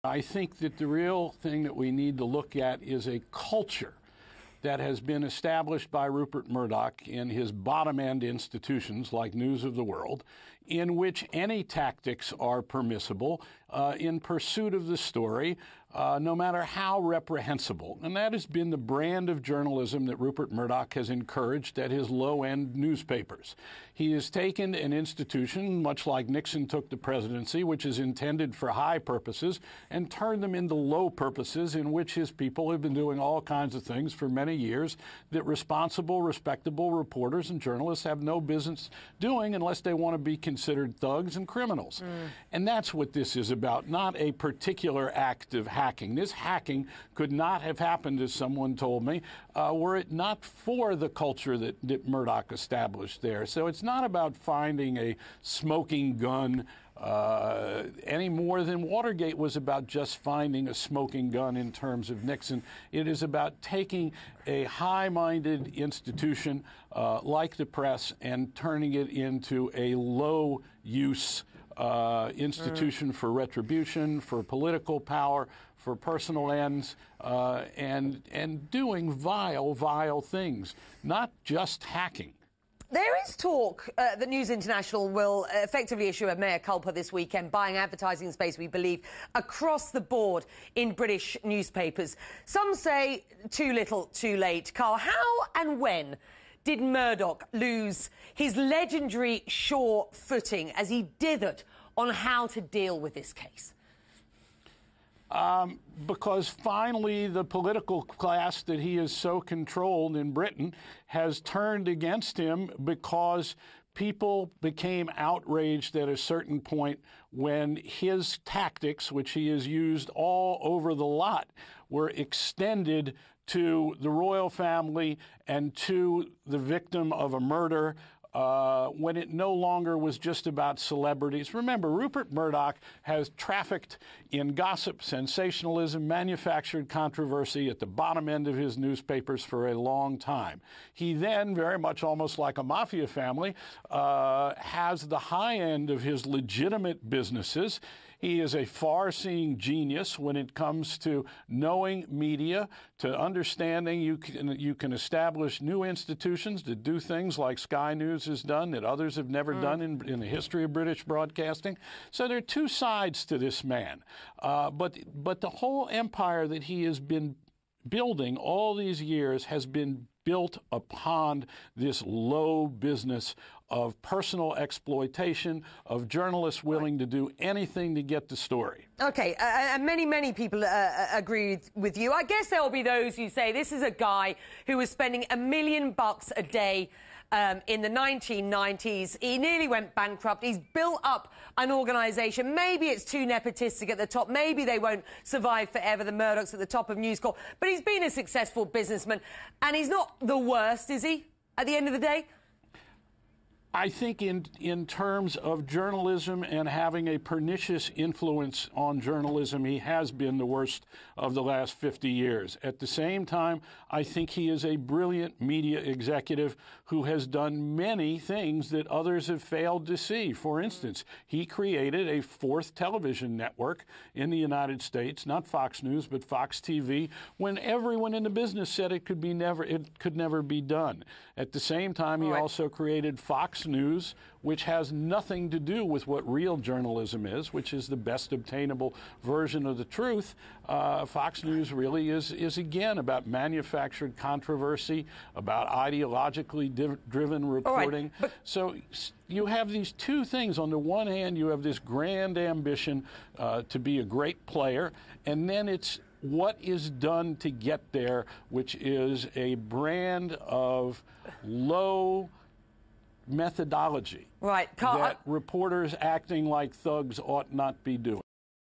I think that the real thing that we need to look at is a culture that has been established by Rupert Murdoch in his bottom-end institutions like News of the World, in which any tactics are permissible in pursuit of the story, no matter how reprehensible. And that has been the brand of journalism that Rupert Murdoch has encouraged at his low-end newspapers. He has taken an institution, much like Nixon took the presidency, which is intended for high purposes, and turned them into low purposes in which his people have been doing all kinds of things for many years that responsible, respectable reporters and journalists have no business doing unless they want to be considered thugs and criminals. And that's what this is about, not a particular act of hacking. This hacking could not have happened, as someone told me, were it not for the culture that Murdoch established there. So it's not about finding a smoking gun any more than Watergate was about just finding a smoking gun in terms of Nixon. It is about taking a high-minded institution like the press and turning it into a low-use institution for retribution, for political power, for personal ends, and doing vile, vile things, not just hacking. There is talk that News International will effectively issue a mea culpa this weekend, buying advertising space, we believe, across the board in British newspapers. Some say too little, too late. Carl, how and when did Murdoch lose his legendary sure footing as he dithered on how to deal with this case? Because finally the political class that he has so controlled in Britain has turned against him, because people became outraged at a certain point when his tactics, which he has used all over the lot, were extended to the royal family and to the victim of a murder, when it no longer was just about celebrities. Remember, Rupert Murdoch has trafficked in gossip, sensationalism, manufactured controversy at the bottom end of his newspapers for a long time. He then, very much almost like a mafia family, has the high end of his legitimate businesses. He is a far-seeing genius when it comes to knowing media, to understanding you can establish new institutions to do things like Sky News has done that others have never done in the history of British broadcasting. So there are two sides to this man. But the whole empire that he has been building all these years has been built upon this low business of personal exploitation, of journalists willing to do anything to get the story. OK, and many people agree with you. I guess there will be those who say this is a guy who was spending $1 million a day in the 1990s. He nearly went bankrupt. He's built up an organisation. Maybe it's too nepotistic at the top. Maybe they won't survive forever, the Murdochs at the top of News Corp. But he's been a successful businessman. And he's not the worst, is he, at the end of the day? I think in terms of journalism and having a pernicious influence on journalism, he has been the worst of the last 50 years. At the same time, I think he is a brilliant media executive who has done many things that others have failed to see. For instance, he created a fourth television network in the United States, not Fox News, but Fox TV, when everyone in the business said it could never be done. At the same time, he also created Fox News, which has nothing to do with what real journalism is, which is the best obtainable version of the truth. Fox News really is again about manufactured controversy, about ideologically driven reporting. So you have these two things. On the one hand, you have this grand ambition to be a great player, and then it's what is done to get there, which is a brand of low methodology that reporters acting like thugs ought not be doing.